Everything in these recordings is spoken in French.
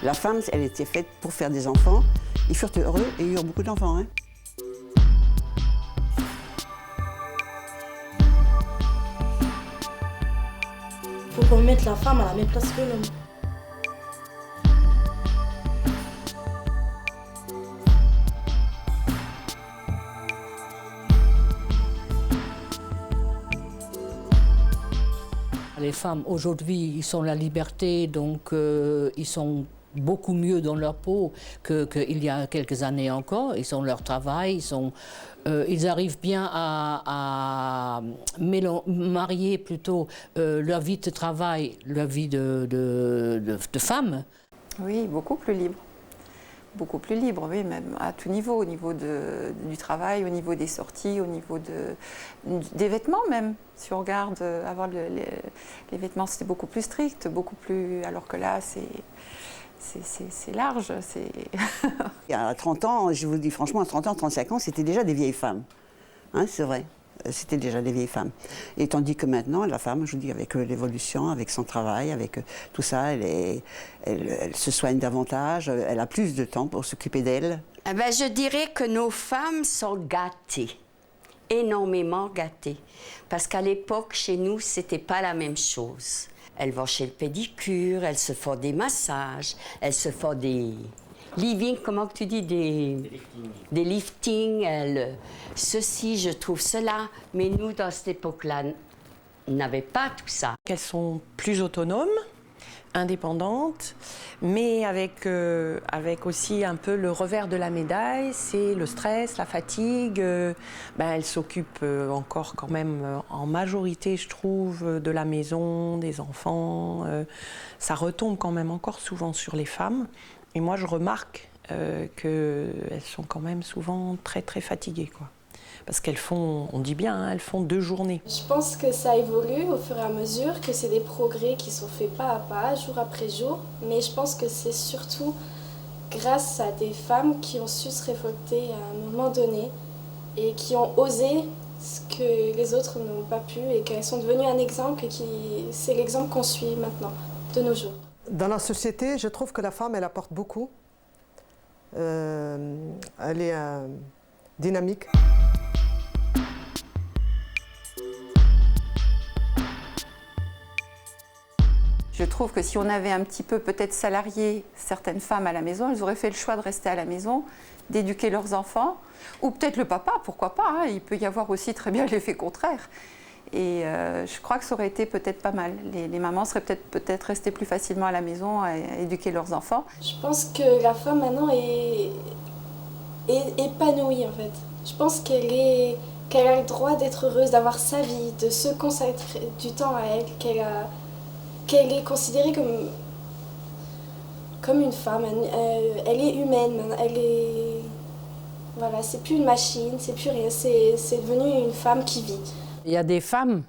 La femme, elle était faite pour faire des enfants. Ils furent heureux et eurent beaucoup d'enfants. Hein. Il faut qu'on mette la femme à la même place que l'homme. Les femmes, aujourd'hui, ils ont la liberté, donc ils sont beaucoup mieux dans leur peau qu'il y a quelques années encore. Ils ont leur travail, ils arrivent bien à marier plutôt leur vie de travail, leur vie de femme. Oui, beaucoup plus libre. Beaucoup plus libre, oui, même à tout niveau, au niveau du travail, au niveau des sorties, au niveau des vêtements même. Si on regarde, avant les vêtements, c'était beaucoup plus strict, beaucoup plus, alors que là, c'est large. À 30 ans, je vous dis franchement, à 30 ans, 35 ans, c'était déjà des vieilles femmes. Hein, c'est vrai. C'était déjà des vieilles femmes. Et tandis que maintenant, la femme, je vous dis, avec l'évolution, avec son travail, avec tout ça, elle se soigne davantage, elle a plus de temps pour s'occuper d'elle. Eh ben, je dirais que nos femmes sont gâtées, énormément gâtées. Parce qu'à l'époque, chez nous, c'était pas la même chose. Elles vont chez le pédicure, elles se font des massages, elles se font des... living, comment tu dis, des liftings, ceci, je trouve cela. Mais nous, dans cette époque-là, n'avions pas tout ça. Elles sont plus autonomes, indépendantes, mais avec aussi un peu le revers de la médaille, c'est le stress, la fatigue. Elles s'occupent encore quand même en majorité, je trouve, de la maison, des enfants. Ça retombe quand même encore souvent sur les femmes. Et moi, je remarque qu'elles sont quand même souvent très, très fatiguées, quoi. Parce qu'elles font, on dit bien, hein, elles font 2 journées. Je pense que ça évolue au fur et à mesure, que c'est des progrès qui sont faits pas à pas, jour après jour. Mais je pense que c'est surtout grâce à des femmes qui ont su se révolter à un moment donné et qui ont osé ce que les autres n'ont pas pu et qu'elles sont devenues un exemple et c'est l'exemple qu'on suit maintenant, de nos jours. Dans la société, je trouve que la femme, elle apporte beaucoup. Elle est dynamique. Je trouve que si on avait un petit peu peut-être salarié certaines femmes à la maison, elles auraient fait le choix de rester à la maison, d'éduquer leurs enfants, ou peut-être le papa, pourquoi pas, hein, il peut y avoir aussi très bien l'effet contraire. Et je crois que ça aurait été peut-être pas mal. Les mamans seraient peut-être restées plus facilement à la maison à éduquer leurs enfants. Je pense que la femme maintenant est épanouie en fait. Je pense qu'elle a le droit d'être heureuse, d'avoir sa vie, de se consacrer du temps à elle, qu'elle est considérée comme une femme. Elle est humaine, voilà, c'est plus une machine, c'est plus rien, c'est devenu une femme qui vit. Il y a des femmes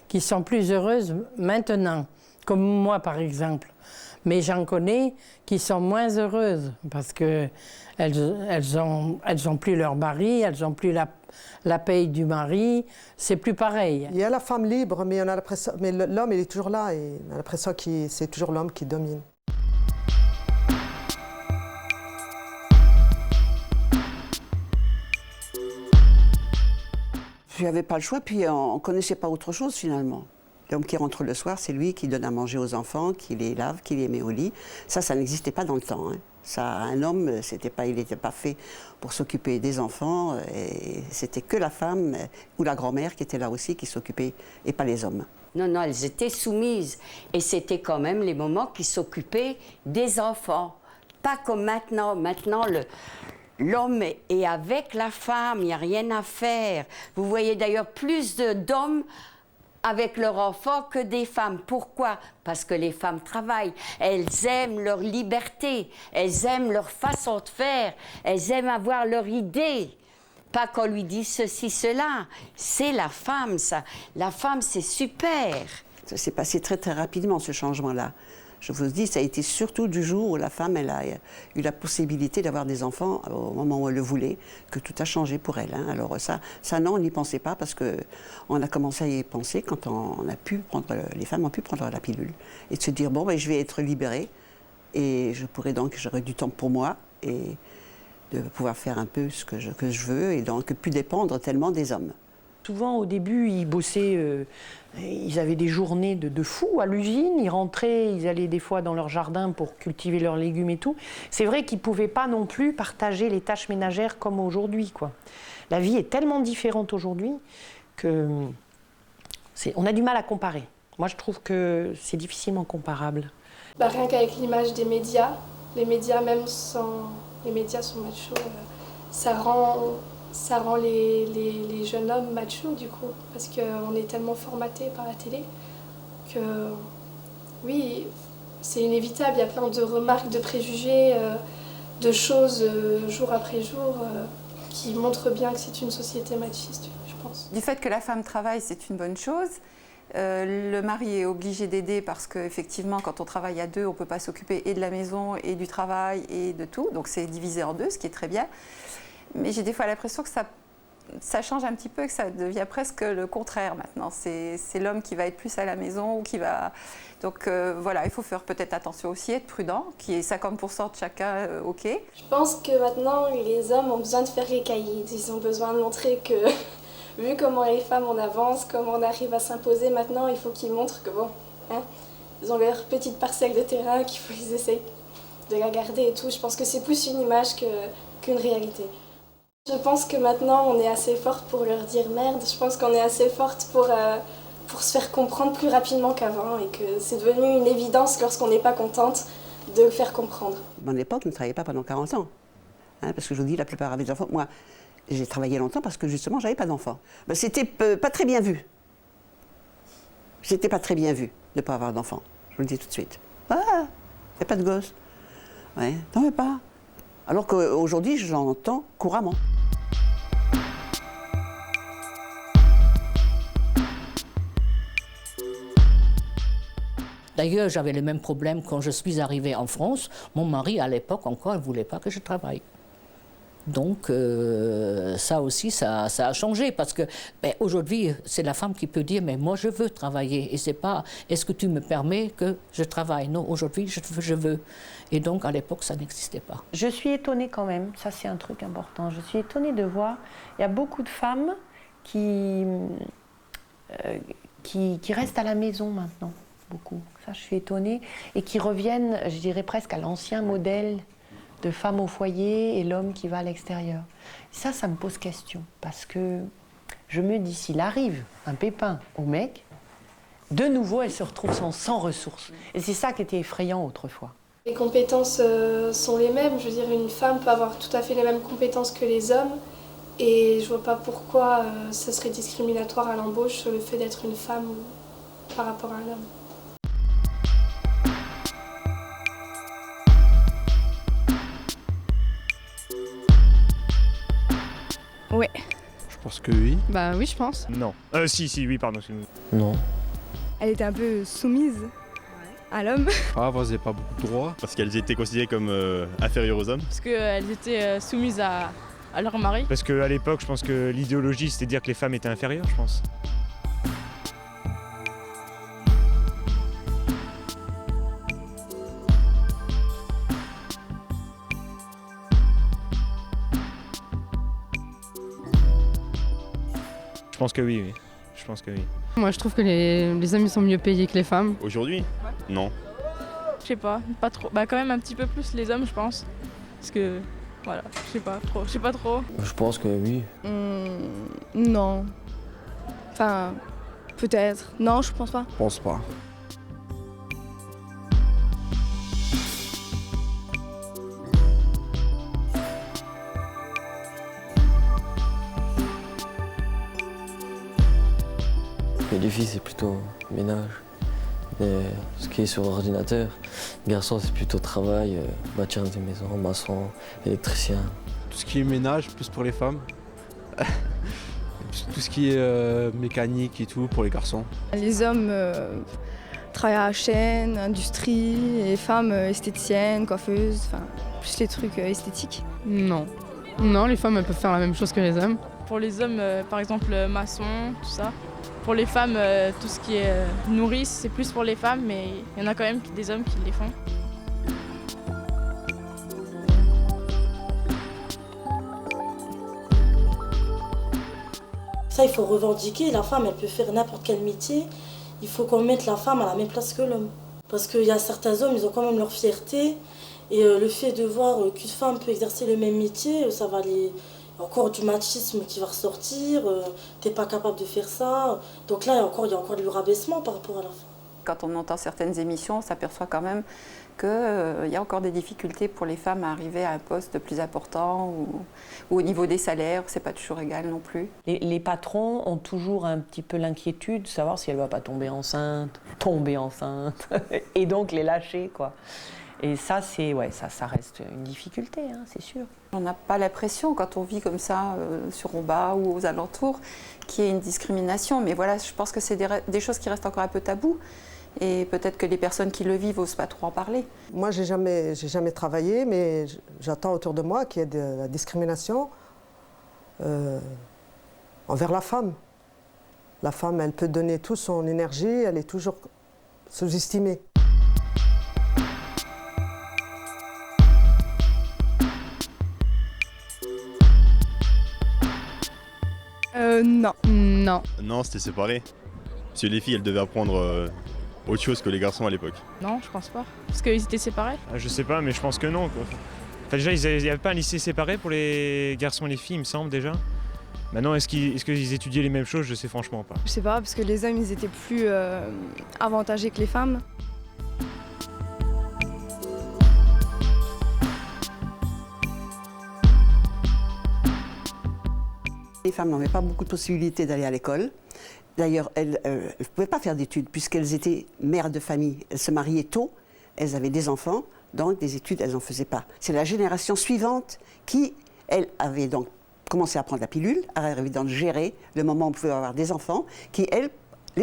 qui sont plus heureuses maintenant, comme moi par exemple. Mais j'en connais qui sont moins heureuses parce qu'elles ont plus leur mari, elles n'ont plus la paye du mari, c'est plus pareil. Il y a la femme libre, mais l'homme il est toujours là et on a l'impression que c'est toujours l'homme qui domine. Je n'avais pas le choix, puis on ne connaissait pas autre chose finalement. L'homme qui rentre le soir, c'est lui qui donne à manger aux enfants, qui les lave, qui les met au lit. Ça n'existait pas dans le temps. Hein. Ça, un homme, il n'était pas fait pour s'occuper des enfants. Et c'était que la femme ou la grand-mère qui était là aussi, qui s'occupait, et pas les hommes. Non, non, elles étaient soumises. Et c'était quand même les moments qui s'occupaient des enfants. Pas comme maintenant. Maintenant, l'homme est avec la femme, il n'y a rien à faire. Vous voyez d'ailleurs plus d'hommes avec leurs enfants que des femmes. Pourquoi? Parce que les femmes travaillent. Elles aiment leur liberté, elles aiment leur façon de faire, elles aiment avoir leur idée. Pas qu'on lui dise ceci, cela. C'est la femme, ça. La femme, c'est super. Ça s'est passé très, très rapidement, ce changement-là. Je vous dis, ça a été surtout du jour où la femme elle a eu la possibilité d'avoir des enfants au moment où elle le voulait, que tout a changé pour elle. Hein. Alors ça non, on n'y pensait pas parce qu'on a commencé à y penser quand les femmes ont pu prendre la pilule et de se dire, bon, ben, je vais être libérée et j'aurai du temps pour moi et de pouvoir faire un peu ce que je veux et donc plus dépendre tellement des hommes. Souvent, au début, ils bossaient, ils avaient des journées de fous à l'usine. Ils rentraient, ils allaient des fois dans leur jardin pour cultiver leurs légumes et tout. C'est vrai qu'ils ne pouvaient pas non plus partager les tâches ménagères comme aujourd'hui, quoi. La vie est tellement différente aujourd'hui qu'on a du mal à comparer. Moi, je trouve que c'est difficilement comparable. Bah, rien qu'avec l'image des médias, les médias même sans... Les médias sont machos, ça rend les jeunes hommes machos du coup, parce qu'on est tellement formaté par la télé que oui, c'est inévitable, il y a plein de remarques, de préjugés, de choses jour après jour qui montrent bien que c'est une société machiste, je pense. Du fait que la femme travaille, c'est une bonne chose. Le mari est obligé d'aider parce qu'effectivement, quand on travaille à deux, on ne peut pas s'occuper et de la maison et du travail et de tout. Donc c'est divisé en deux, ce qui est très bien. Mais j'ai des fois l'impression que ça change un petit peu, que ça devient presque le contraire maintenant. C'est l'homme qui va être plus à la maison ou qui va... Donc voilà, il faut faire peut-être attention aussi, être prudent, qu'il y ait 50% de chacun, ok. Je pense que maintenant, les hommes ont besoin de faire les cahiers. Ils ont besoin de montrer que... Vu comment les femmes on avance, comment on arrive à s'imposer maintenant, il faut qu'ils montrent que bon, hein, ils ont leur petite parcelle de terrain, qu'il faut qu'ils essayent de la garder et tout. Je pense que c'est plus une image qu'une réalité. Je pense que maintenant on est assez forte pour leur dire merde. Je pense qu'on est assez forte pour se faire comprendre plus rapidement qu'avant et que c'est devenu une évidence lorsqu'on n'est pas contente de le faire comprendre. À mon époque, je ne travaillais pas pendant 40 ans. Hein, parce que je vous dis, la plupart avaient des enfants. Moi, j'ai travaillé longtemps parce que justement, j'avais pas d'enfants. Ben, c'était pas très bien vu. C'était pas très bien vu de ne pas avoir d'enfants. Je vous le dis tout de suite. Ah, il n'y a pas de gosse. Ouais, t'en veux pas. Alors qu'aujourd'hui, j'en entends couramment. D'ailleurs, j'avais le même problème quand je suis arrivée en France. Mon mari, à l'époque encore, ne voulait pas que je travaille. Donc ça aussi, ça a changé parce que aujourd'hui, c'est la femme qui peut dire « mais moi je veux travailler » et c'est pas « est-ce que tu me permets que je travaille ?» Non, aujourd'hui, je veux. Et donc, à l'époque, ça n'existait pas. Je suis étonnée quand même, ça c'est un truc important, je suis étonnée de voir, il y a beaucoup de femmes qui restent à la maison maintenant, beaucoup. Ça, je suis étonnée, et qui reviennent, je dirais presque à l'ancien modèle de femme au foyer et l'homme qui va à l'extérieur. Ça me pose question, parce que je me dis, s'il arrive un pépin au mec, de nouveau, elle se retrouve sans ressources. Et c'est ça qui était effrayant autrefois. Les compétences sont les mêmes. Je veux dire, une femme peut avoir tout à fait les mêmes compétences que les hommes. Et je vois pas pourquoi ça serait discriminatoire à l'embauche le fait d'être une femme par rapport à un homme. Ouais. Je pense que oui. Bah oui, je pense. Non. Si, oui, pardon. Non. Elle était un peu soumise à l'homme. Ah, elles n'avaient pas beaucoup de droits. Parce qu'elles étaient considérées comme inférieures aux hommes. Parce qu'elles étaient soumises à leur mari. Parce qu'à l'époque, je pense que l'idéologie, c'était de dire que les femmes étaient inférieures, je pense. Je pense que oui, oui. Je pense que oui. Moi, je trouve que les hommes ils sont mieux payés que les femmes. Aujourd'hui ? Non. Je sais pas trop. Bah quand même un petit peu plus les hommes, je pense. Parce que, voilà, je sais pas trop. Je pense que oui. Non. Enfin, peut-être. Non, je pense pas. Je pense pas. Les filles, c'est plutôt ménage. Et ce qui est sur ordinateur, les garçons, c'est plutôt travail, bâtir des maisons, maçon, électricien. Tout ce qui est ménage, plus pour les femmes. Tout ce qui est mécanique et tout, pour les garçons. Les hommes travaillent à la chaîne, industrie, et les femmes esthéticiennes, coiffeuses, enfin, plus les trucs esthétiques. Non. Non, les femmes elles peuvent faire la même chose que les hommes. Pour les hommes, par exemple, maçon, tout ça. Pour les femmes, tout ce qui est nourrice, c'est plus pour les femmes, mais il y en a quand même des hommes qui les font. Ça, il faut revendiquer. La femme, elle peut faire n'importe quel métier. Il faut qu'on mette la femme à la même place que l'homme. Parce qu'il y a certains hommes, ils ont quand même leur fierté. Et le fait de voir qu'une femme peut exercer le même métier, ça va les... encore du machisme qui va ressortir. T'es pas capable de faire ça. Donc là, il y a encore du rabaissement par rapport à la femme. Quand on entend certaines émissions, on s'aperçoit quand même qu'il y a encore des difficultés pour les femmes à arriver à un poste plus important ou au niveau des salaires, c'est pas toujours égal non plus. Les patrons ont toujours un petit peu l'inquiétude de savoir si elle ne va pas tomber enceinte, et donc les lâcher, quoi. Et ça, ça reste une difficulté, hein, c'est sûr. On n'a pas l'impression, quand on vit comme ça, sur Roubaix ou aux alentours, qu'il y ait une discrimination. Mais voilà, je pense que c'est des choses qui restent encore un peu tabous. Et peut-être que les personnes qui le vivent n'osent pas trop en parler. Moi, j'ai jamais travaillé, mais j'attends autour de moi qu'il y ait de la discrimination envers la femme. La femme, elle peut donner toute son énergie, elle est toujours sous-estimée. Non. Non, c'était séparé. Parce que les filles, elles devaient apprendre autre chose que les garçons à l'époque. Non, je pense pas. Parce qu'ils étaient séparés. Je sais pas, mais je pense que non, quoi. Enfin, déjà, il n'y avait pas un lycée séparé pour les garçons et les filles, il me semble, déjà. Maintenant, est-ce qu'ils étudiaient les mêmes choses? Je sais franchement pas. Je sais pas, parce que les hommes, ils étaient plus avantagés que les femmes. Les femmes n'avaient pas beaucoup de possibilités d'aller à l'école. D'ailleurs, elles ne pouvaient pas faire d'études puisqu'elles étaient mères de famille. Elles se mariaient tôt, elles avaient des enfants, donc des études, elles n'en faisaient pas. C'est la génération suivante qui, elle, avait donc commencé à prendre la pilule, arrivé dans gérer le moment où on pouvait avoir des enfants, qui, elle,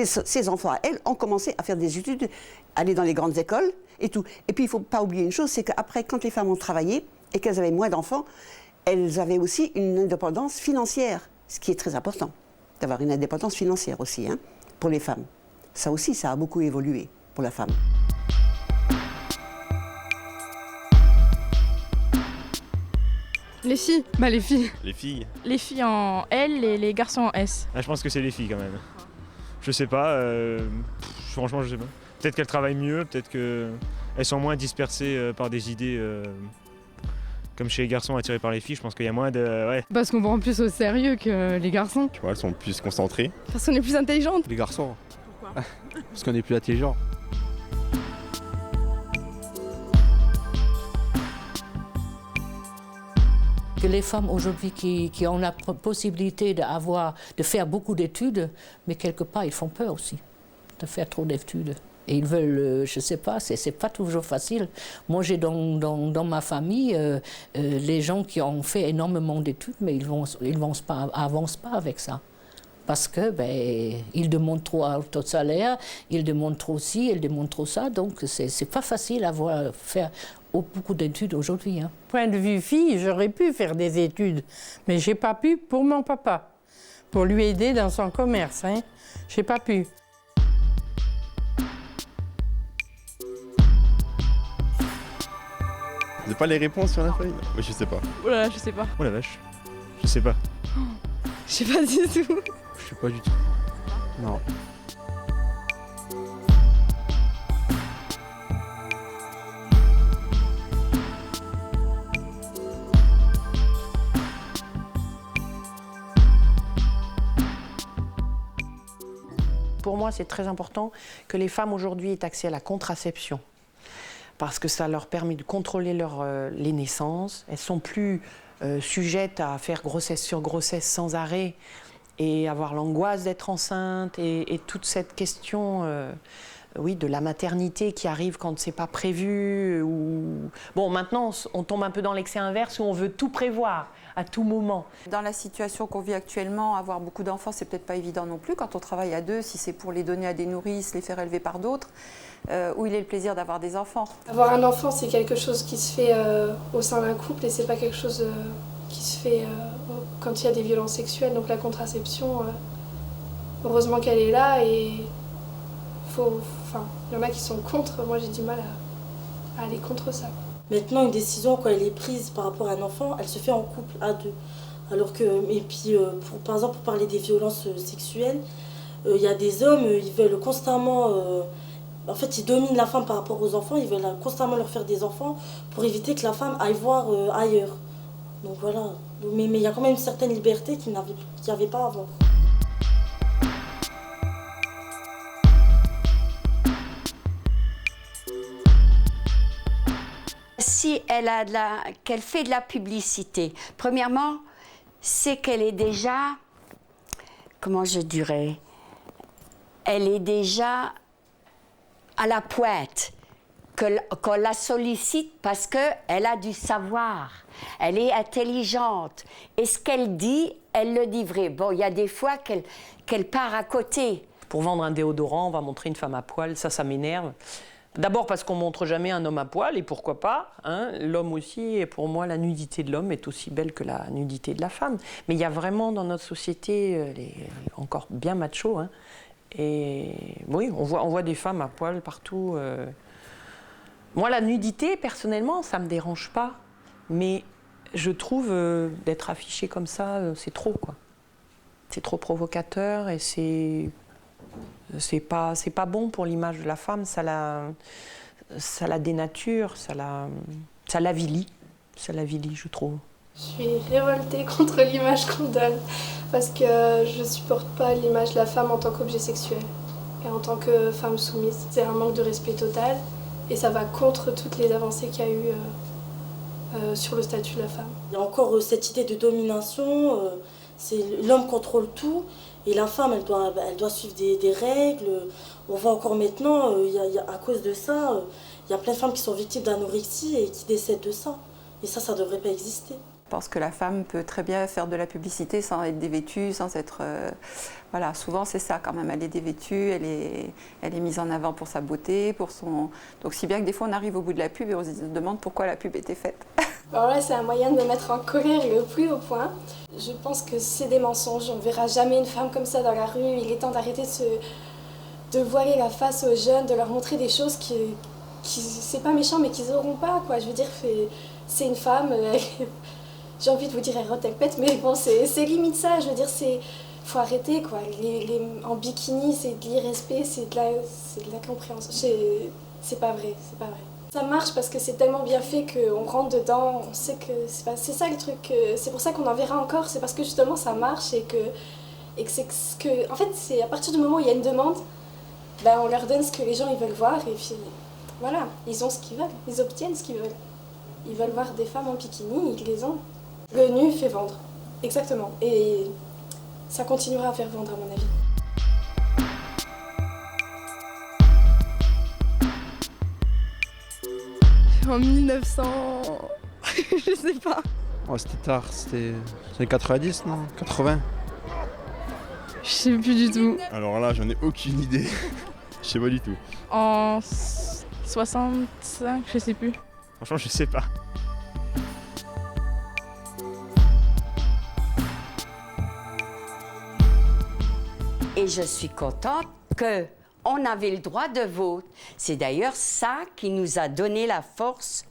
ces enfants, elles, ont commencé à faire des études, aller dans les grandes écoles et tout. Et puis, il ne faut pas oublier une chose, c'est qu'après, quand les femmes ont travaillé et qu'elles avaient moins d'enfants, elles avaient aussi une indépendance financière, ce qui est très important, d'avoir une indépendance financière aussi, hein, pour les femmes. Ça aussi, ça a beaucoup évolué pour la femme. Les filles. Les filles. Les filles. Les filles en L et les garçons en S. Je pense que c'est les filles quand même. Je sais pas, franchement je sais pas. Peut-être qu'elles travaillent mieux, peut-être qu'elles sont moins dispersées par des idées comme chez les garçons attirés par les filles. Je pense qu'il y a moins de... Ouais. Parce qu'on prend plus au sérieux que les garçons. Tu vois, elles sont plus concentrées. Parce qu'on est plus intelligentes. Les garçons. Pourquoi? Parce qu'on est plus intelligents. Que les femmes aujourd'hui qui ont la possibilité de faire beaucoup d'études, mais quelque part ils font peur aussi de faire trop d'études. Et ils veulent, je ne sais pas, c'est pas toujours facile. Moi j'ai dans ma famille les gens qui ont fait énormément d'études, mais ils avancent pas avec ça. Parce que ils demandent trop de salaire, ils demandent trop ci, ils demandent trop ça, donc c'est pas facile à faire beaucoup d'études aujourd'hui. Hein. Point de vue fille, j'aurais pu faire des études, mais j'ai pas pu pour mon papa, pour lui aider dans son commerce. Hein. J'ai pas pu. Vous n'avez pas les réponses sur la feuille? Oui, je sais pas. Oh là là, je sais pas. Oh la vache, je sais pas. Je sais pas du tout. Je sais pas du tout. Non. Pour moi, c'est très important que les femmes aujourd'hui aient accès à la contraception. Parce que ça leur permet de contrôler les naissances. Elles ne sont plus sujettes à faire grossesse sur grossesse sans arrêt et avoir l'angoisse d'être enceinte et toute cette question de la maternité qui arrive quand ce n'est pas prévu. Bon, maintenant, on tombe un peu dans l'excès inverse où on veut tout prévoir à tout moment. Dans la situation qu'on vit actuellement, avoir beaucoup d'enfants, c'est peut-être pas évident non plus. Quand on travaille à deux, si c'est pour les donner à des nourrices, les faire élever par d'autres, où il est le plaisir d'avoir des enfants. Avoir un enfant, c'est quelque chose qui se fait au sein d'un couple et c'est pas quelque chose qui se fait quand il y a des violences sexuelles. Donc la contraception, heureusement qu'elle est là et il y en a qui sont contre. Moi, j'ai du mal à aller contre ça. Maintenant, une décision, quand elle est prise par rapport à un enfant, elle se fait en couple, à deux. Alors que, et puis, par exemple, pour parler des violences sexuelles, il y a des hommes, ils veulent constamment... en fait, ils dominent la femme par rapport aux enfants, ils veulent constamment leur faire des enfants pour éviter que la femme aille voir ailleurs. Donc voilà. Mais il y a quand même une certaine liberté qu'il n'y avait pas avant. Si elle a qu'elle fait de la publicité, premièrement, c'est qu'elle est déjà, comment je dirais, elle est déjà à la pointe, qu'on la sollicite parce qu'elle a du savoir, elle est intelligente. Et ce qu'elle dit, elle le dit vrai. Bon, il y a des fois qu'elle part à côté. Pour vendre un déodorant, on va montrer une femme à poil, ça m'énerve. D'abord parce qu'on ne montre jamais un homme à poil, et pourquoi pas, hein, l'homme aussi, et pour moi la nudité de l'homme est aussi belle que la nudité de la femme. Mais il y a vraiment dans notre société, encore bien macho, hein, et oui, on voit des femmes à poil partout. Moi la nudité, personnellement, ça ne me dérange pas, mais je trouve d'être affichée comme ça, c'est trop, quoi. C'est trop provocateur et c'est pas bon pour l'image de la femme, ça la dénature, ça l'avilit, je trouve. Je suis révoltée contre l'image qu'on donne parce que je supporte pas l'image de la femme en tant qu'objet sexuel et en tant que femme soumise. C'est un manque de respect total et ça va contre toutes les avancées qu'il y a eu sur le statut de la femme. Il y a encore cette idée de domination, c'est l'homme contrôle tout. Et la femme, elle doit suivre des règles. On voit encore maintenant, à cause de ça, il y a plein de femmes qui sont victimes d'anorexie et qui décèdent de ça. Et ça ne devrait pas exister. Je pense que la femme peut très bien faire de la publicité sans être dévêtue, sans être... voilà, souvent c'est ça quand même, elle est dévêtue, elle est mise en avant pour sa beauté, pour son... Donc si bien que des fois on arrive au bout de la pub et on se demande pourquoi la pub était faite. Alors là, c'est un moyen de me mettre en colère et au plus haut point. Je pense que c'est des mensonges. On ne verra jamais une femme comme ça dans la rue. Il est temps d'arrêter de voiler la face aux jeunes, de leur montrer des choses qui c'est pas méchant, mais qu'ils n'auront pas, quoi. Je veux dire, c'est une femme, j'ai envie de vous dire, elle rote, elle pète, mais bon, c'est limite ça. Je veux dire, faut arrêter, quoi. En bikini, c'est de l'irrespect, c'est de la compréhension. C'est pas vrai, c'est pas vrai. Ça marche parce que c'est tellement bien fait qu'on rentre dedans, on sait que c'est ça le truc, c'est pour ça qu'on en verra encore, c'est parce que justement ça marche et que c'est ce que... En fait, c'est à partir du moment où il y a une demande, ben on leur donne ce que les gens ils veulent voir et puis voilà, ils ont ce qu'ils veulent, ils obtiennent ce qu'ils veulent. Ils veulent voir des femmes en bikini, ils les ont. Le nu fait vendre, exactement, et ça continuera à faire vendre à mon avis. En 1900... je sais pas. Oh, c'était tard, c'était 90, non 80. Je sais plus du tout. Alors là, j'en ai aucune idée. Je sais pas du tout. En 65, je sais plus. Franchement, je sais pas. Et je suis contente qu'on avait le droit de vote. C'est d'ailleurs ça qui nous a donné la force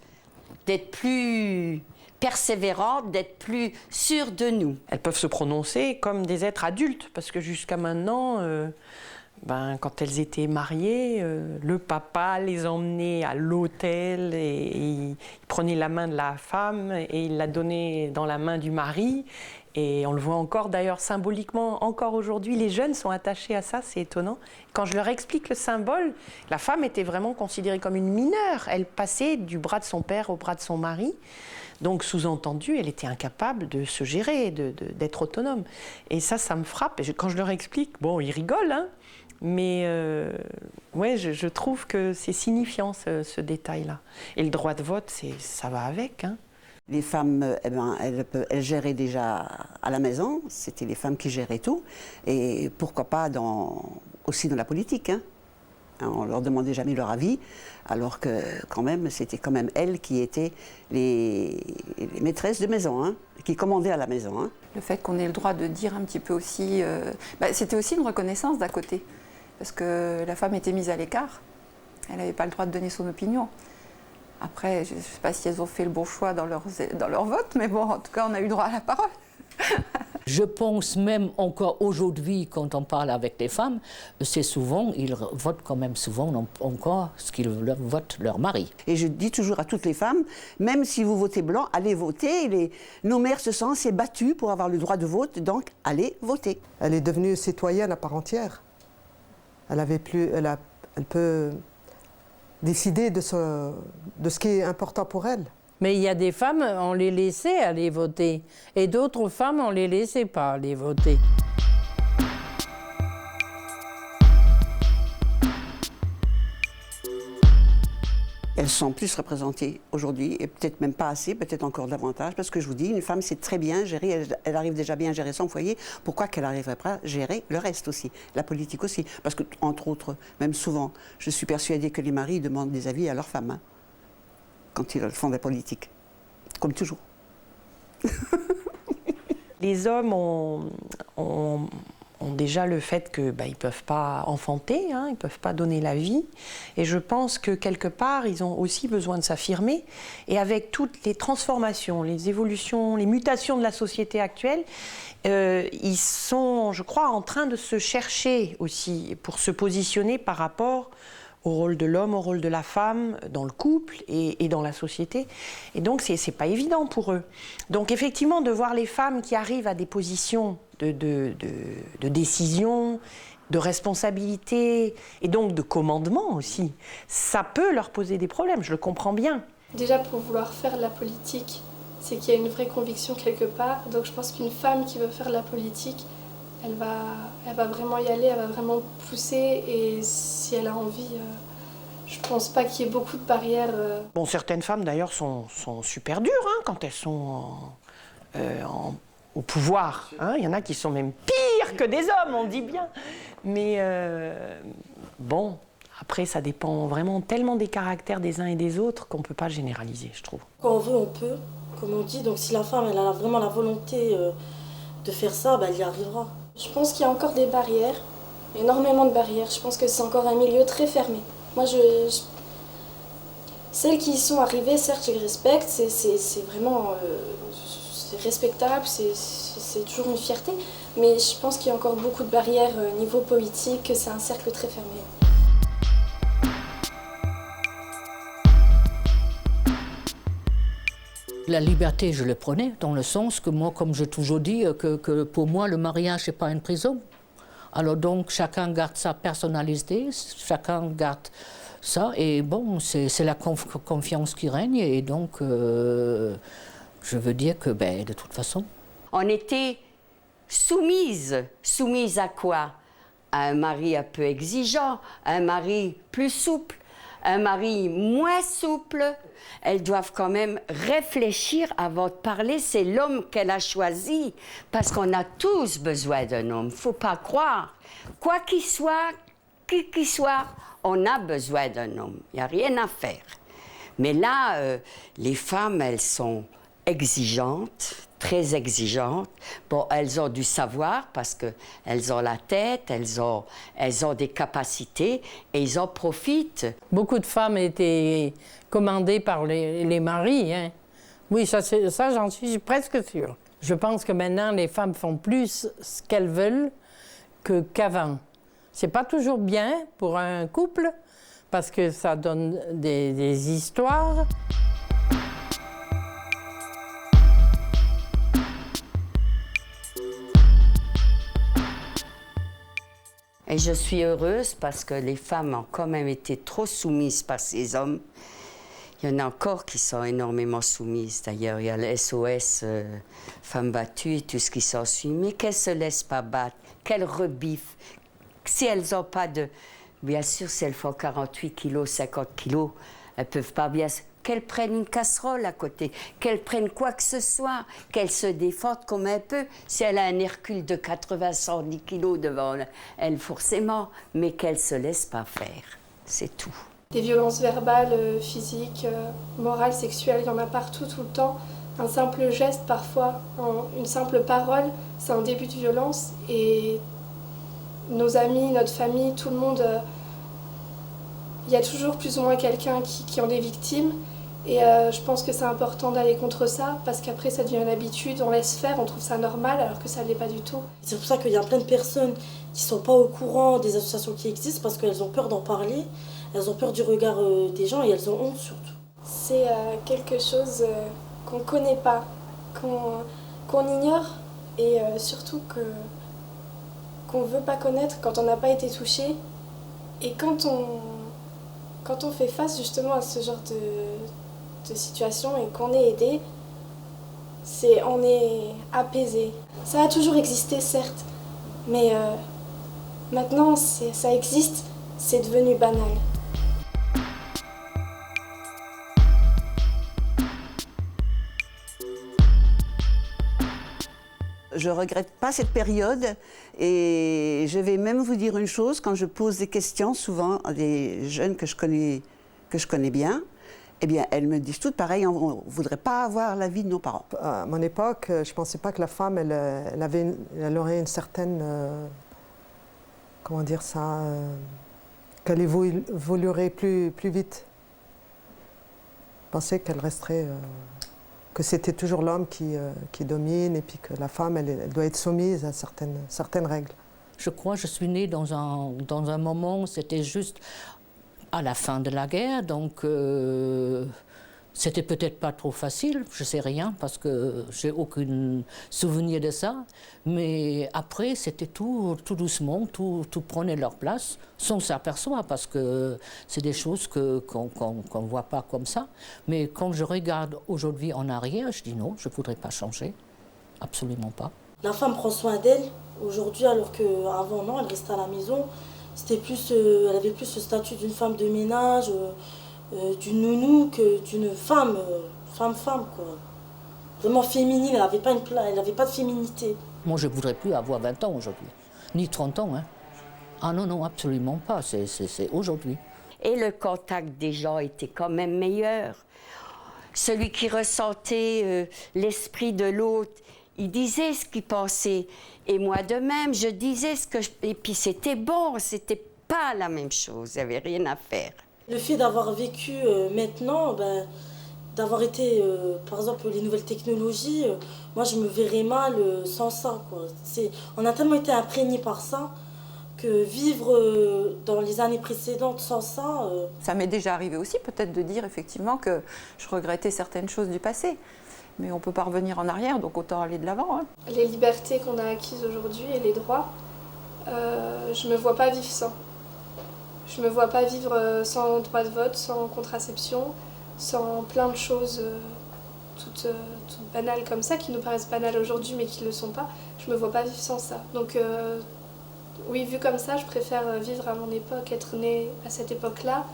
d'être plus persévérantes, d'être plus sûres de nous. Elles peuvent se prononcer comme des êtres adultes, parce que jusqu'à maintenant, quand elles étaient mariées, le papa les emmenait à l'hôtel et il prenait la main de la femme et il la donnait dans la main du mari. Et on le voit encore d'ailleurs symboliquement, encore aujourd'hui, les jeunes sont attachés à ça, c'est étonnant. Quand je leur explique le symbole, la femme était vraiment considérée comme une mineure. Elle passait du bras de son père au bras de son mari. Donc, sous-entendu, elle était incapable de se gérer, d'être autonome. Et ça me frappe. Et quand je leur explique, bon, ils rigolent, hein, mais ouais, je trouve que c'est signifiant ce détail-là. Et le droit de vote, ça va avec, hein. Les femmes, elles géraient déjà à la maison, c'était les femmes qui géraient tout, et pourquoi pas aussi dans la politique, hein. On ne leur demandait jamais leur avis, alors que quand même, c'était quand même elles qui étaient les maîtresses de maison, hein, qui commandaient à la maison. Hein. Le fait qu'on ait le droit de dire un petit peu aussi, c'était aussi une reconnaissance d'un côté, parce que la femme était mise à l'écart, elle n'avait pas le droit de donner son opinion. Après, je ne sais pas si elles ont fait le bon choix dans leur vote, mais bon, en tout cas, on a eu droit à la parole. Je pense même encore aujourd'hui, quand on parle avec les femmes, c'est souvent, ils votent quand même souvent encore ce qu'ils votent leur mari. Et je dis toujours à toutes les femmes, même si vous votez blanc, allez voter. Nos mères se sont assez battues pour avoir le droit de vote, donc allez voter. Elle est devenue citoyenne à part entière. Elle peut décider de ce qui est important pour elle. Mais il y a des femmes, on les laissait aller voter. Et d'autres femmes, on les laissait pas aller voter. Elles sont plus représentées aujourd'hui, et peut-être même pas assez, peut-être encore davantage, parce que je vous dis, une femme sait très bien gérer, elle arrive déjà bien à gérer son foyer, pourquoi qu'elle n'arriverait pas à gérer le reste aussi, la politique aussi. Parce que, entre autres, même souvent, je suis persuadée que les maris demandent des avis à leurs femmes, hein, quand ils font de la politique, comme toujours. Les hommes ont déjà le fait qu'ils ne peuvent pas enfanter, hein, ils ne peuvent pas donner la vie. Et je pense que quelque part, ils ont aussi besoin de s'affirmer. Et avec toutes les transformations, les évolutions, les mutations de la société actuelle, ils sont, je crois, en train de se chercher aussi pour se positionner par rapport au rôle de l'homme, au rôle de la femme, dans le couple et dans la société. Et donc, c'est pas évident pour eux. Donc, effectivement, de voir les femmes qui arrivent à des positions de décision, de responsabilité et donc de commandement aussi, ça peut leur poser des problèmes, je le comprends bien. Déjà, pour vouloir faire de la politique, c'est qu'il y a une vraie conviction quelque part. Donc, je pense qu'une femme qui veut faire de la politique, elle va vraiment y aller, elle va vraiment pousser, et si elle a envie, je pense pas qu'il y ait beaucoup de barrières. Bon, certaines femmes d'ailleurs sont super dures hein, quand elles sont au pouvoir. Hein. Il y en a qui sont même pires que des hommes, on dit bien. Mais bon, après ça dépend vraiment tellement des caractères des uns et des autres qu'on ne peut pas généraliser, je trouve. Quand on veut, on peut, comme on dit. Donc si la femme elle a vraiment la volonté de faire ça, elle y arrivera. Je pense qu'il y a encore des barrières, énormément de barrières. Je pense que c'est encore un milieu très fermé. Moi, celles qui y sont arrivées, certes, je les respecte. C'est vraiment c'est respectable, c'est toujours une fierté. Mais je pense qu'il y a encore beaucoup de barrières au niveau politique, que c'est un cercle très fermé. La liberté, je le prenais dans le sens que moi, comme j'ai toujours dit, que pour moi, le mariage, n'est pas une prison. Alors donc, chacun garde sa personnalité, chacun garde ça, et bon, c'est la confiance qui règne, et donc, je veux dire que, de toute façon... On était soumises. Soumises à quoi? À un mari un peu exigeant, à un mari plus souple, un mari moins souple. Elles doivent quand même réfléchir avant de parler. C'est l'homme qu'elle a choisi, parce qu'on a tous besoin d'un homme. Il ne faut pas croire. Quoi qu'il soit, qui qu'il soit, on a besoin d'un homme. Il n'y a rien à faire. Mais là, les femmes, elles sont exigeantes, très exigeantes. Bon, elles ont du savoir parce qu'elles ont la tête, elles ont des capacités et ils en profitent. Beaucoup de femmes étaient commandées par les maris. Hein. Oui, ça j'en suis presque sûre. Je pense que maintenant, les femmes font plus ce qu'elles veulent qu'avant. C'est pas toujours bien pour un couple parce que ça donne des histoires. Et je suis heureuse parce que les femmes ont quand même été trop soumises par ces hommes. Il y en a encore qui sont énormément soumises. D'ailleurs, il y a le SOS femmes battues et tout ce qui s'ensuit. Mais qu'elles ne se laissent pas battre, qu'elles rebiffent. Si elles n'ont pas de... Bien sûr, si elles font 48 kilos, 50 kilos, elles ne peuvent pas bien... Qu'elles prennent une casserole à côté, qu'elles prennent quoi que ce soit, qu'elles se défendent comme elles peuvent. Si elle a un Hercule de 80-110 kilos devant elle, forcément, mais qu'elle ne se laisse pas faire. C'est tout. Des violences verbales, physiques, morales, sexuelles, il y en a partout, tout le temps. Un simple geste, parfois, une simple parole, c'est un début de violence. Et nos amis, notre famille, tout le monde, il y a toujours plus ou moins quelqu'un qui en est victime. Et je pense que c'est important d'aller contre ça, parce qu'après ça devient une habitude, on laisse faire, on trouve ça normal, alors que ça ne l'est pas du tout. C'est pour ça qu'il y a plein de personnes qui ne sont pas au courant des associations qui existent, parce qu'elles ont peur d'en parler, elles ont peur du regard des gens et elles ont honte surtout. C'est quelque chose qu'on ne connaît pas, qu'on ignore, et surtout qu'on ne veut pas connaître quand on n'a pas été touché. Et quand on fait face justement à ce genre de situation et qu'on est aidé, on est apaisé. Ça a toujours existé, certes, mais maintenant ça existe, c'est devenu banal. Je ne regrette pas cette période et je vais même vous dire une chose, quand je pose des questions souvent à des jeunes que je connais bien, eh bien elles me disent toutes pareil, on ne voudrait pas avoir l'avis de nos parents. À mon époque, je ne pensais pas que la femme, elle aurait une certaine, comment dire ça, qu'elle évoluerait plus vite. Je pensais qu'elle resterait... que c'était toujours l'homme qui domine et puis que la femme, elle doit être soumise à certaines règles. Je crois que je suis née dans un moment où c'était juste à la fin de la guerre, donc c'était peut-être pas trop facile, je sais rien, parce que j'ai aucun souvenir de ça, mais après c'était tout doucement, tout prenait leur place, sans s'apercevoir, parce que c'est des choses qu'on ne voit pas comme ça. Mais quand je regarde aujourd'hui en arrière, je dis non, je ne voudrais pas changer, absolument pas. La femme prend soin d'elle aujourd'hui, alors qu'avant, non, elle restait à la maison. C'était plus, elle avait plus le statut d'une femme de ménage, d'une nounou que d'une femme, femme quoi. Vraiment féminine, elle n'avait pas de féminité. Moi, je ne voudrais plus avoir 20 ans aujourd'hui, ni 30 ans. Hein. Ah non, absolument pas, c'est aujourd'hui. Et le contact des gens était quand même meilleur. Celui qui ressentait l'esprit de l'autre, il disait ce qu'il pensait. Et moi de même, je disais ce que Et puis c'était bon, c'était pas la même chose, il n'y avait rien à faire. Le fait d'avoir vécu maintenant, d'avoir été, par exemple, les nouvelles technologies, moi je me verrais mal sans ça, quoi. On a tellement été imprégnés par ça que vivre dans les années précédentes sans ça... Ça m'est déjà arrivé aussi peut-être de dire effectivement que je regrettais certaines choses du passé. Mais on ne peut pas revenir en arrière, donc autant aller de l'avant. Hein. Les libertés qu'on a acquises aujourd'hui et les droits, je ne me vois pas vivre sans. Je ne me vois pas vivre sans droit de vote, sans contraception, sans plein de choses toutes banales comme ça, qui nous paraissent banales aujourd'hui mais qui ne le sont pas. Je ne me vois pas vivre sans ça. Donc oui, vu comme ça, je préfère vivre à mon époque, être née à cette époque-là,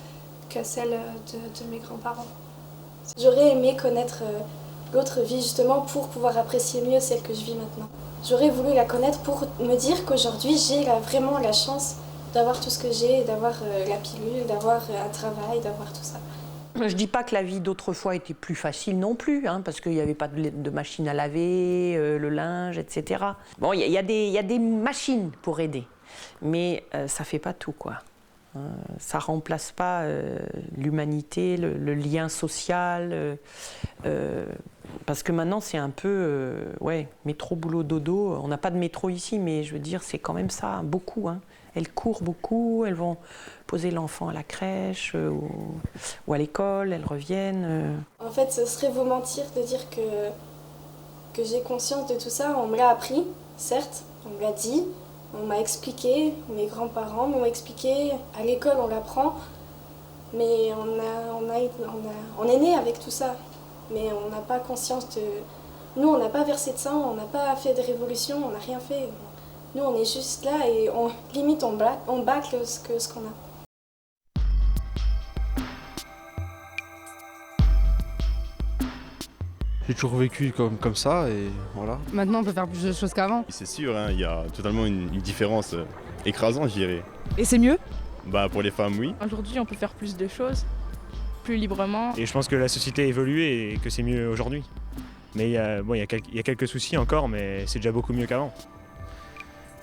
qu'à celle de mes grands-parents. J'aurais aimé connaître l'autre vie justement pour pouvoir apprécier mieux celle que je vis maintenant. J'aurais voulu la connaître pour me dire qu'aujourd'hui j'ai vraiment la chance d'avoir tout ce que j'ai, d'avoir la pilule, d'avoir un travail, d'avoir tout ça. Je ne dis pas que la vie d'autrefois était plus facile non plus, hein, parce qu'il n'y avait pas de machine à laver, le linge, etc. Bon, il y a des machines pour aider, mais ça ne fait pas tout, quoi. Ça ne remplace pas l'humanité, le lien social, parce que maintenant c'est un peu, métro, boulot, dodo. On n'a pas de métro ici, mais je veux dire, c'est quand même ça, beaucoup. Hein. Elles courent beaucoup, elles vont poser l'enfant à la crèche ou à l'école, elles reviennent. En fait, ce serait vous mentir de dire que j'ai conscience de tout ça. On me l'a appris, certes, on me l'a dit. On m'a expliqué, mes grands-parents m'ont expliqué, à l'école on l'apprend, mais on est né avec tout ça, mais on n'a pas conscience de... Nous, on n'a pas versé de sang, on n'a pas fait de révolution, on n'a rien fait. Nous, on est juste là et limite on bâcle ce qu'on a. J'ai toujours vécu comme ça et voilà. Maintenant, on peut faire plus de choses qu'avant. C'est sûr, hein, il y a totalement une différence écrasante, je dirais. Et c'est mieux ? Pour les femmes, oui. Aujourd'hui, on peut faire plus de choses, plus librement. Et je pense que la société a évolué et que c'est mieux aujourd'hui. Mais il y a quelques soucis encore, mais c'est déjà beaucoup mieux qu'avant.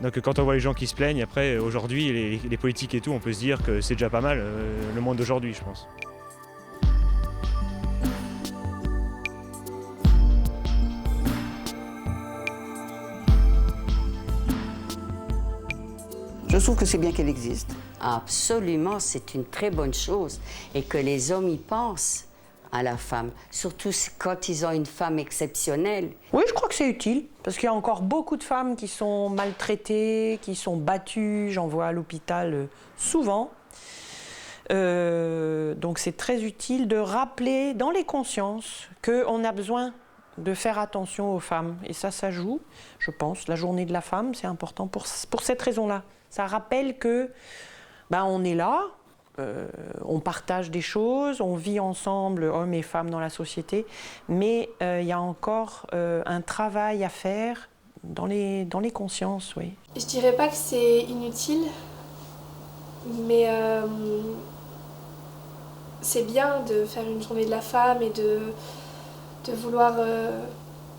Donc quand on voit les gens qui se plaignent, après, aujourd'hui, les politiques et tout, on peut se dire que c'est déjà pas mal, le monde d'aujourd'hui, je pense. Je trouve que c'est bien qu'elle existe. Absolument, c'est une très bonne chose. Et que les hommes y pensent à la femme, surtout quand ils ont une femme exceptionnelle. Oui, je crois que c'est utile, parce qu'il y a encore beaucoup de femmes qui sont maltraitées, qui sont battues, j'en vois à l'hôpital souvent. Donc c'est très utile de rappeler dans les consciences qu'on a besoin de faire attention aux femmes. Et ça joue, je pense. La journée de la femme, c'est important pour cette raison-là. Ça rappelle que on est là, on partage des choses, on vit ensemble, hommes et femmes dans la société, mais il y a encore un travail à faire dans les consciences, oui. Je dirais pas que c'est inutile, mais c'est bien de faire une journée de la femme et de vouloir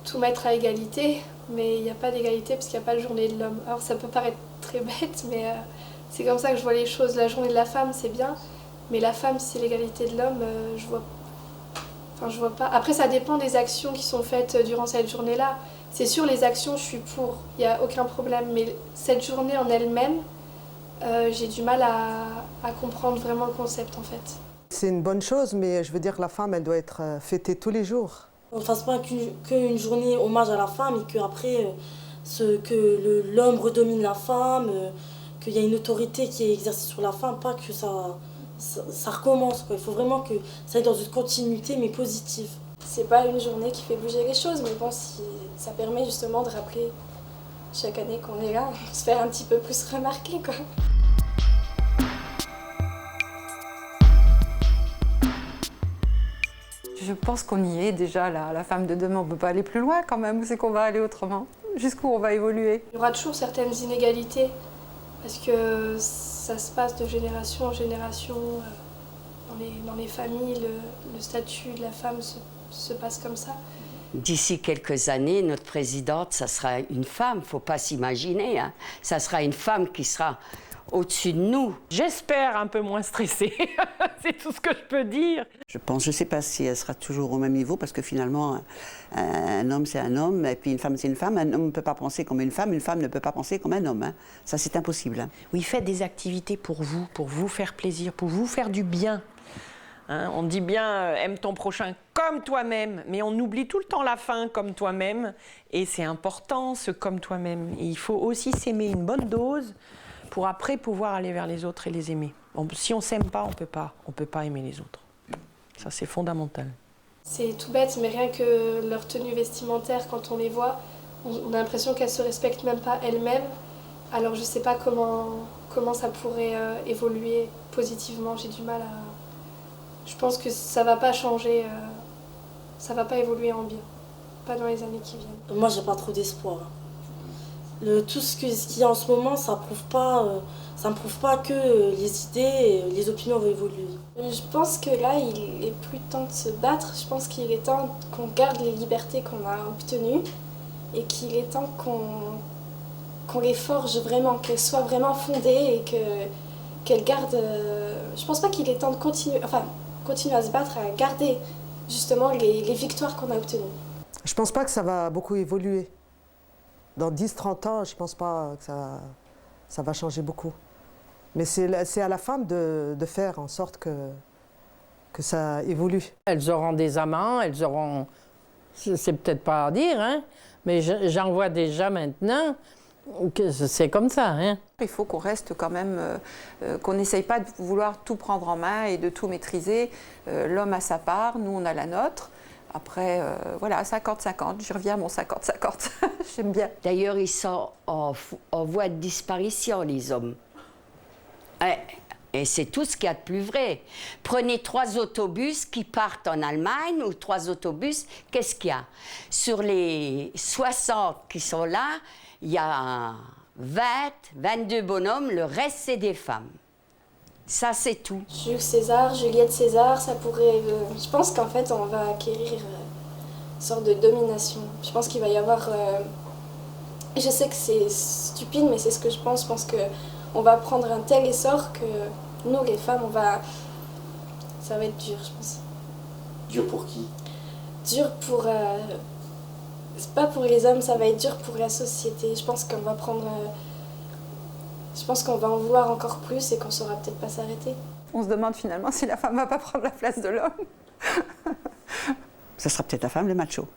tout mettre à égalité, mais il n'y a pas d'égalité parce qu'il n'y a pas de journée de l'homme. Alors ça peut paraître très bête, mais c'est comme ça que je vois les choses. La journée de la femme, c'est bien, mais la femme, c'est l'égalité de l'homme, je vois pas. Après, ça dépend des actions qui sont faites durant cette journée-là. C'est sûr, les actions, je suis pour, il n'y a aucun problème, mais cette journée en elle-même, j'ai du mal à comprendre vraiment le concept, en fait. C'est une bonne chose, mais je veux dire que la femme, elle doit être fêtée tous les jours. On ne fasse pas qu'une journée hommage à la femme et qu'après, que l'homme redomine la femme, qu'il y a une autorité qui est exercée sur la femme, pas que ça recommence, quoi. Il faut vraiment que ça aille dans une continuité, mais positive. C'est pas une journée qui fait bouger les choses, mais bon, ça permet justement de rappeler chaque année qu'on est là, se faire un petit peu plus remarquer, quoi. Je pense qu'on y est déjà, là. La femme de demain, on ne peut pas aller plus loin quand même. Où c'est qu'on va aller autrement? Jusqu'où on va évoluer? Il y aura toujours certaines inégalités, parce que ça se passe de génération en génération. Dans les familles, le statut de la femme se passe comme ça. D'ici quelques années, notre présidente, ça sera une femme, faut pas s'imaginer, hein. Ça sera une femme qui sera au-dessus de nous. J'espère un peu moins stressée, c'est tout ce que je peux dire. Je ne sais pas si elle sera toujours au même niveau, parce que finalement, un homme c'est un homme, et puis une femme c'est une femme. Un homme ne peut pas penser comme une femme ne peut pas penser comme un homme. Hein. Ça c'est impossible. Hein. Oui, faites des activités pour vous faire plaisir, pour vous faire du bien. Hein, on dit bien, aime ton prochain comme toi-même, mais on oublie tout le temps la fin, comme toi-même. Et c'est important, ce comme toi-même. Et il faut aussi s'aimer une bonne dose, pour après pouvoir aller vers les autres et les aimer. Si on ne s'aime pas, on ne peut pas aimer les autres. Ça, c'est fondamental. C'est tout bête, mais rien que leur tenue vestimentaire, quand on les voit, on a l'impression qu'elles ne se respectent même pas elles-mêmes. Alors je ne sais pas comment ça pourrait évoluer positivement. J'ai du mal à... Je pense que ça ne va pas changer, ça ne va pas évoluer en bien. Pas dans les années qui viennent. Moi, j'ai pas trop d'espoir. Tout ce qu'il y a en ce moment, ça ne prouve pas que les idées et les opinions vont évoluer. Je pense que là, il est plus temps de se battre. Je pense qu'il est temps qu'on garde les libertés qu'on a obtenues et qu'il est temps qu'on les forge vraiment, qu'elles soient vraiment fondées et qu'elles gardent... Je pense pas qu'il est temps de continuer à se battre, à garder justement les victoires qu'on a obtenues. Je pense pas que ça va beaucoup évoluer. Dans 10-30 ans, je ne pense pas que ça va changer beaucoup. Mais c'est à la femme de faire en sorte que ça évolue. Elles auront des amants, elles auront... C'est peut-être pas à dire, hein, mais j'en vois déjà maintenant que c'est comme ça. Hein. Il faut qu'on reste quand même, qu'on n'essaye pas de vouloir tout prendre en main et de tout maîtriser. L'homme a sa part, nous on a la nôtre. Après, voilà, 50-50, je reviens à mon 50-50, j'aime bien. D'ailleurs, ils sont en voie de disparition, les hommes. Et c'est tout ce qu'il y a de plus vrai. Prenez 3 autobus qui partent en Allemagne, ou 3 autobus, qu'est-ce qu'il y a? Sur les 60 qui sont là, il y a 22 bonhommes, le reste, c'est des femmes. Ça, c'est tout. Jules César, Juliette César, ça pourrait... je pense qu'en fait, on va acquérir une sorte de domination. Je pense qu'il va y avoir... je sais que c'est stupide, mais c'est ce que je pense. Je pense qu'on va prendre un tel essor que nous, les femmes, ça va être dur, je pense. Dur pour qui? Dur pour... c'est pas pour les hommes, ça va être dur pour la société. Je pense qu'on va prendre... je pense qu'on va en vouloir encore plus et qu'on saura peut-être pas s'arrêter. On se demande finalement si la femme va pas prendre la place de l'homme. Ça sera peut-être la femme, le macho.